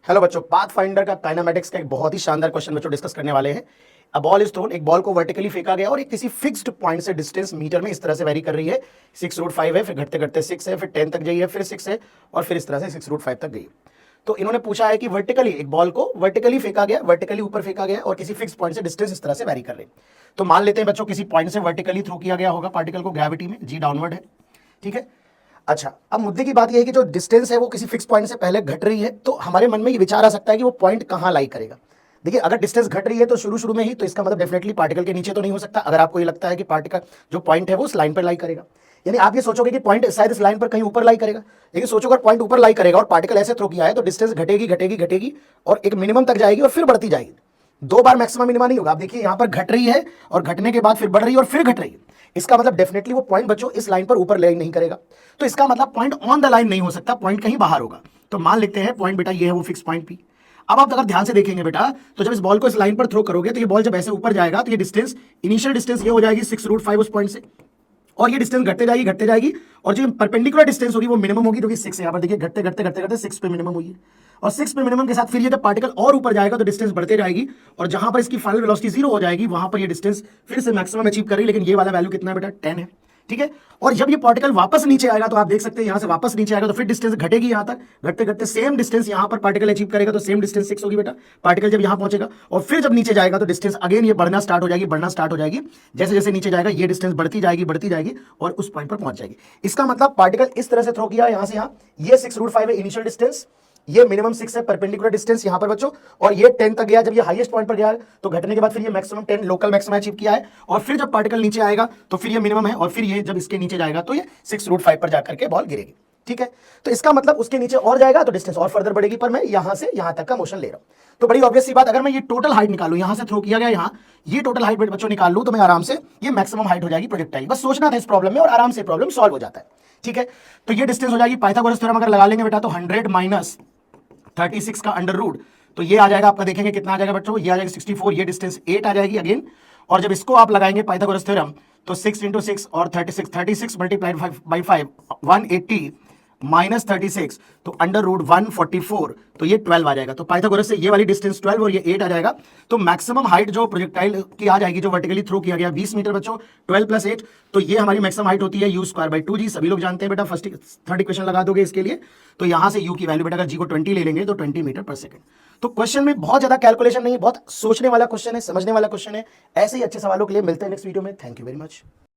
Hello बच्चों, pathfinder का kinematics का एक बहुत ही शानदार क्वेश्चन बच्चों डिस्कस करने वाले हैं। अ बॉल इज थ्रोन, एक बॉल को वर्टिकली फेंका गया और एक किसी फिक्स्ड पॉइंट से डिस्टेंस मीटर में इस तरह से वेरी कर रही है। 6√5 है, फिर घटते घटते 6 है, फिर 10 तक गई है, फिर 6 है और फिर इस तरह से 6√5 तक गई। तो इन्होंने पूछा है कि वर्टिकली एक बॉल को वर्टिकली फेंका गया, वर्टिकली ऊपर फेंका गया और किसी फिक्स पॉइंट से डिस्टेंस इस तरह से वेरी कर रही। तो मान लेते हैं बच्चों किसी पॉइंट से वर्टिकली थ्रो किया गया होगा पार्टिकल को ग्रेविटी में, जी डाउनवर्ड है, ठीक है। अच्छा, अब मुद्दे की बात यह है कि जो डिस्टेंस है वो किसी फिक्स पॉइंट से पहले घट रही है, तो हमारे मन में ये विचार आ सकता है कि वो पॉइंट कहां लाई करेगा। देखिए, अगर डिस्टेंस घट रही है तो शुरू शुरू में ही, तो इसका मतलब डेफिनेटली पार्टिकल के नीचे तो नहीं हो सकता। अगर आपको ये लगता है कि पार्टिकल जो पॉइंट है वो उस लाइन पर लाई करेगा, यानी आप ये सोचोगे कि पॉइंट शायद इस लाइन पर कहीं ऊपर लाई करेगा। लेकिन सोचो, अगर पॉइंट ऊपर लाई करेगा और पार्टिकल ऐसे थ्रो किया है तो डिस्टेंस घटेगी घटेगी घटेगी और एक मिनिमम तक जाएगी और फिर बढ़ती जाएगी। दो बार मैक्सिमम मिनिमा नहीं होगा। आप देखिए, यहां पर घट रही है और घटने के बाद फिर बढ़ रही है और फिर घट रही है। इसका मतलब डेफिनेटली वो पॉइंट बच्चों इस लाइन पर ऊपर लाई नहीं करेगा। तो इसका मतलब पॉइंट ऑन द लाइन नहीं हो सकता, पॉइंट कहीं बाहर होगा। तो मान लेते हैं पॉइंट बेटा ये है वो फिक्स पॉइंट पी। अब आप अगर ध्यान से देखेंगे बेटा, तो जब इस बॉल को इस लाइन पर थ्रो करोगे तो ये बॉल जब ऐसे ऊपर जाएगा तो ये डिस्टेंस, इनिशियल डिस्टेंस ये हो जाएगी 6√5 उस पॉइंट से, और ये डिस्टेंस घटते जाएगी और जो परपेंडिकुलर डिस्टेंस होगी वो मिनिमम होगी, जो कि 6 है। यहाँ पर देखिए, घटते घटते घटते घटते 6 पे मिनिमम हुई है और 6 पे मिनिमम के साथ फिर ये जब पार्टिकल और ऊपर जाएगा तो डिस्टेंस बढ़ते जाएगी और जहां पर इसकी फाइनल वेलोसिटी 0 हो जाएगी वहां पर ये डिस्टेंस फिर से मैक्सिमम अचीव करेगी। लेकिन ये वाला वैल्यू कितना है बेटा, 10 है, ठीक है। और जब ये पार्टिकल वापस नीचे आएगा तो आप देख सकते हैं यहां से वापस नीचे आएगा तो फिर डिस्टेंस घटेगी, यहां तक घटते घटते सेम डिस्टेंस यहां पर पार्टिकल अचीव करेगा तो सेम डिस्टेंस 6 होगी बेटा। पार्टिकल जब यहां पहुंचेगा और फिर जब नीचे जाएगा तो डिस्टेंस अगेन ये बढ़ना स्टार्ट हो जाएगी, बढ़ना स्टार्ट हो जाएगी। जैसे जैसे नीचे जाएगा ये डिस्टेंस बढ़ती जाएगी और उस पॉइंट पर पहुंच जाएगी। इसका मतलब पार्टिकल इस तरह से थ्रो किया यहां से यहां, ये 6√5 है इनिशियल डिस्टेंस, ये मिनिमम 6 है परपेंडिकुलर डिस्टेंस यहां पर बच्चों, और ये 10 तक गया। जब ये हाईएस्ट पॉइंट पर गया है तो घटने के बाद फिर ये मैक्सिमम 10 लोकल मैक्सिमम अचीव किया है और फिर जब पार्टिकल नीचे आएगा तो फिर ये मिनिमम है और फिर ये जब इसके नीचे जाएगा तो ये 6√5 पर जाकर के बॉल गिरेगी, ठीक है। तो इसका मतलब उसके नीचे और जाएगा तो डिस्टेंस और फर्दर बढ़ेगी, पर मैं यहां से यहां तक का मोशन ले रहा हूं। तो बड़ी ऑब्वियस सी बात, अगर मैं ये टोटल हाइट निकालूं, यहां से थ्रो किया गया यहां, ये टोटल हाइट बच्चों निकाल लूं तो मैं आराम से, ये मैक्सिमम हाइट हो जाएगी प्रोजेक्टाइल। बस सोचना था इस प्रॉब्लम में और आराम से प्रॉब्लम सॉल्व हो जाता है, ठीक है। तो ये डिस्टेंस हो जाएगी, पाइथागोरस थ्योरम अगर लगा लेंगे बेटा तो 100 माइनस 36 का अंडर रूट, तो ये आ जाएगा आपका, देखेंगे कितना आ जाएगा बच्चों, ये आ जाएगा 64, ये डिस्टेंस 8 आ जाएगी अगेन। और जब इसको आप लगाएंगे पाइथागोरस थ्योरम तो 6 × 6 और 36 मल्टीप्लाइड बाई 5 180 माइनस 36, तो अंडर रूट 144, तो ये 12 आ जाएगा। तो पाइथागोरस से ये वाली डिस्टेंस 12 और ये 8 आ जाएगा। तो मैक्सिमम हाइट जो प्रोजेक्टाइल की आ जाएगी, जो वर्टिकली थ्रो किया गया 20 मीटर बच्चों, 12 + 8, तो ये हमारी मैक्सिमम हाइट होती है u²/2g। सभी लोग जानते हैं बेटा, फर्स्ट थर्ड इक्वेशन लगा दोगे इसके लिए। तो यहां से u की वैल्यू बेटा, अगर g को 20 ले लेंगे तो 20 मीटर पर सेकंड। तो क्वेश्चन में बहुत ज्यादा कैलकुलेशन नहीं, बहुत सोचने वाला क्वेश्चन है, समझने वाला क्वेश्चन है। ऐसे ही अच्छे सवालों के लिए मिलते हैं नेक्स्ट वीडियो में। Thank you very much.